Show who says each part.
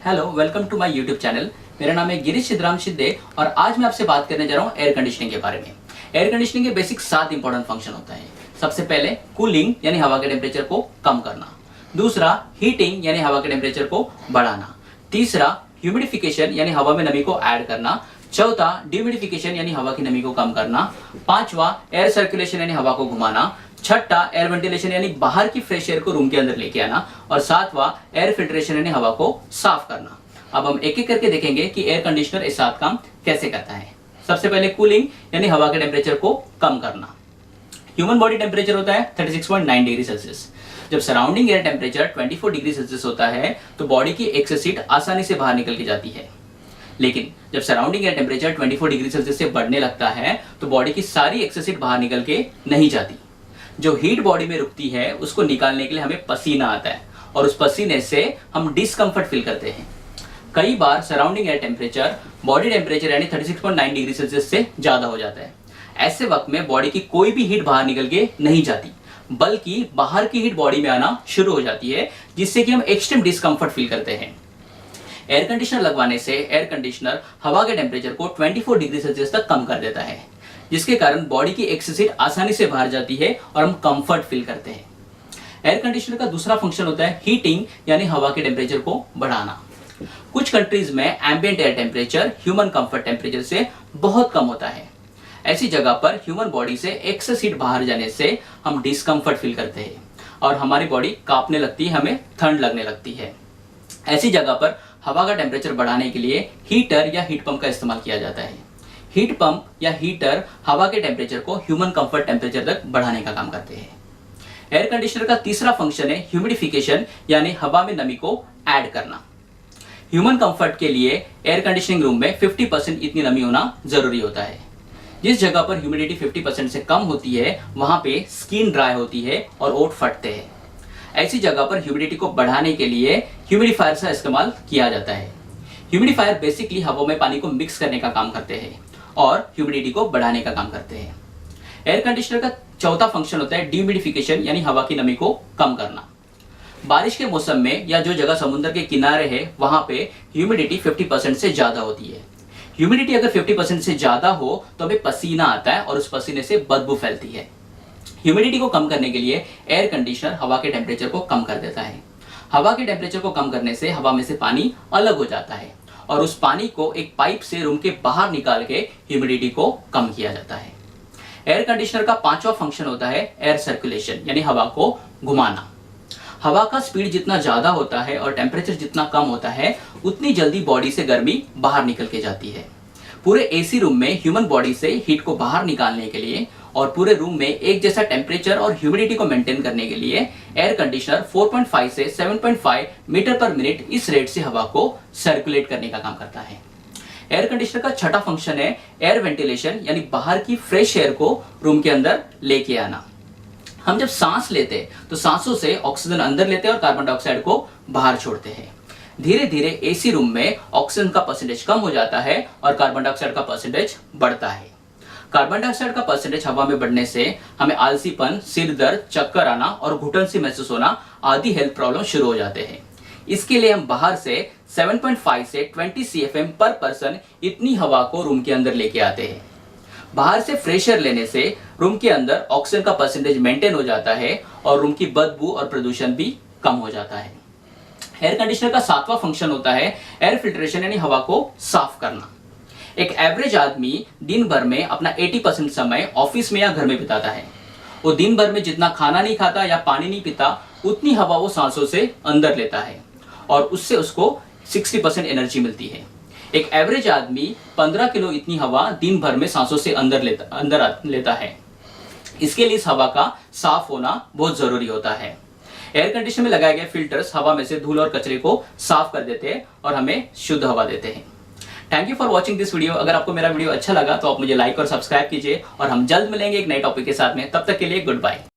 Speaker 1: Hello, welcome to my YouTube channel. मेरा नाम है गिरीश सिद्धराम शिंदे और आज मैं आपसे बात करने जा रहा हूँ एयर कंडीशनिंग के बारे में। एयर कंडीशनिंग के बेसिक 7 इंपॉर्टेंट फंक्शन होता है। सबसे पहले कूलिंग यानी हवा के टेम्परेचर को कम करना। दूसरा हीटिंग यानी हवा के टेम्परेचर को बढ़ाना। तीसरा ह्यूमिडिफिकेशन यानी हवा में नमी को ऐड करना। चौथा डिह्यूमिडिफिकेशन यानी हवा की नमी को कम करना। पांचवा एयर सर्कुलेशन यानी हवा को घुमाना। छठा एयर वेंटिलेशन यानी बाहर की फ्रेश एयर को रूम के अंदर लेके आना। और सातवां एयर फिल्ट्रेशन यानी हवा को साफ करना। अब हम एक एक करके देखेंगे कि एयर कंडीशनर ये 7 काम कैसे करता है। सबसे पहले कूलिंग यानी हवा के टेम्परेचर को कम करना। ह्यूमन बॉडी टेम्परेचर होता है 36.9 डिग्री सेल्सियस। जब surrounding air temperature 24 degree Celsius होता है तो बॉडी की एक्सेस हीट आसानी से बाहर निकल के जाती है। लेकिन जब surrounding air temperature 24 degree Celsius से बढ़ने लगता है तो बॉडी की सारी एक्सेस हीट बाहर निकल के नहीं जाती। जो हीट बॉडी में रुकती है उसको निकालने के लिए हमें पसीना आता है और उस पसीने से हम डिस्कम्फर्ट फील करते हैं। कई बार surrounding air temperature body temperature यानी 36.9 डिग्री सेल्सियस से ज्यादा हो जाता है। ऐसे वक्त में बॉडी की कोई भी हीट बाहर निकल के नहीं जाती, बल्कि बाहर की हीट बॉडी में आना शुरू हो जाती है, जिससे कि हम एक्सट्रीम डिस्कम्फर्ट फील करते हैं। एयर कंडीशनर लगवाने से एयर कंडीशनर हवा के टेम्परेचर को 24 डिग्री सेल्सियस तक कम कर देता है, जिसके कारण बॉडी की एक्सेस हीट आसानी से बाहर जाती है और हम कंफर्ट फील करते हैं। एयर कंडीशनर का दूसरा फंक्शन होता है हीटिंग यानी हवा के टेम्परेचर को बढ़ाना। कुछ कंट्रीज में ambient air temperature human comfort temperature से बहुत कम होता है। ऐसी जगह पर ह्यूमन बॉडी से एक्सेस हीट बाहर जाने से हम डिस्कम्फर्ट फील करते हैं और हमारी बॉडी कांपने लगती है, हमें ठंड लगने लगती है। ऐसी जगह पर हवा का टेम्परेचर बढ़ाने के लिए हीटर या हीट पंप का इस्तेमाल किया जाता है। हीट पंप या हीटर हवा के टेम्परेचर को ह्यूमन कंफर्ट टेम्परेचर तक बढ़ाने का काम करते हैं। एयर कंडीशनर का तीसरा फंक्शन है ह्यूमिडिफिकेशन यानी हवा में नमी को ऐड करना। ह्यूमन कंफर्ट के लिए एयर कंडीशनिंग रूम में 50% इतनी नमी होना जरूरी होता है। जिस जगह पर ह्यूमिडिटी 50% से कम होती है वहां पे स्किन ड्राई होती है और ओंठ फटते हैं। ऐसी जगह पर ह्यूमिडिटी को बढ़ाने के लिए ह्यूमिडिफायर का इस्तेमाल किया जाता है। ह्यूमिडिफायर बेसिकली हवा में पानी को मिक्स करने का काम करते हैं और ह्यूमिडिटी को बढ़ाने का काम करते हैं। एयर कंडीशनर का चौथा फंक्शन होता है डिह्यूमिडिफिकेशन यानी हवा की नमी को कम करना। बारिश के मौसम में या जो जगह समुद्र के किनारे है वहां पे ह्यूमिडिटी 50% से ज्यादा होती है। ह्यूमिडिटी अगर 50% से ज्यादा हो तो हमें पसीना आता है और उस पसीने से बदबू फैलती है। ह्यूमिडिटी को कम करने के लिए एयर कंडीशनर हवा के टेम्परेचर को कम कर देता है। हवा के टेम्परेचर को कम करने से हवा में से पानी अलग हो जाता है और उस पानी को एक पाइप से रूम के बाहर निकाल के ह्यूमिडिटी को कम किया जाता है। एयर कंडीशनर का पांचवा फंक्शन होता है एयर सर्कुलेशन यानी हवा को घुमाना। हवा का स्पीड जितना ज्यादा होता है और टेम्परेचर जितना कम होता है उतनी जल्दी बॉडी से गर्मी बाहर निकल के जाती है। पूरे एसी रूम में ह्यूमन बॉडी से हीट को बाहर निकालने के लिए और पूरे रूम में एक जैसा टेम्परेचर और ह्यूमिडिटी को मेंटेन करने के लिए एयर कंडीशनर 4.5 से 7.5 मीटर पर मिनट इस रेट से हवा को सर्कुलेट करने का काम करता है। एयर कंडीशनर का छठा फंक्शन है एयर वेंटिलेशन यानी बाहर की फ्रेश एयर को रूम के अंदर लेके आना। हम जब सांस लेते हैं तो सांसों से ऑक्सीजन अंदर लेते हैं और कार्बन डाइऑक्साइड को बाहर छोड़ते हैं। धीरे धीरे एसी रूम में ऑक्सीजन का परसेंटेज कम हो जाता है और कार्बन डाइऑक्साइड का परसेंटेज बढ़ता है। कार्बन डाइऑक्साइड का परसेंटेज हवा में बढ़ने से हमें आलसीपन, सिर दर्द, चक्कर आना और घुटन सी महसूस होना आदि हेल्थ प्रॉब्लम शुरू हो जाते हैं। इसके लिए हम बाहर से 7.5 से 20 CFM पर पर्सन इतनी हवा को रूम के अंदर लेके आते हैं। बाहर से फ्रेश एयर लेने से रूम के अंदर ऑक्सीजन का परसेंटेज मेंटेन हो जाता है और रूम की बदबू और प्रदूषण भी कम हो जाता है। एयर कंडीशनर का सातवां फंक्शन होता है एयर फिल्ट्रेशन यानी हवा को साफ करना। एक एवरेज आदमी दिन भर में अपना 80% समय ऑफिस में या घर में बिताता है। वो दिन भर में जितना खाना नहीं खाता या पानी नहीं पीता उतनी हवा वो सांसों से अंदर लेता है और उससे उसको 60% एनर्जी मिलती है। एक एवरेज आदमी 15 किलो इतनी हवा दिन भर में सांसों से अंदर लेता है। इसके लिए इस हवा का साफ होना बहुत जरूरी होता है। एयर कंडीशनर में लगाए गए फिल्टर्स हवा में से धूल और कचरे को साफ कर देते हैं और हमें शुद्ध हवा देते हैं। Thank you for watching this video. अगर आपको मेरा वीडियो अच्छा लगा तो आप मुझे लाइक और सब्सक्राइब कीजिए और हम जल्द मिलेंगे एक नए टॉपिक के साथ में। तब तक के लिए गुड बाय।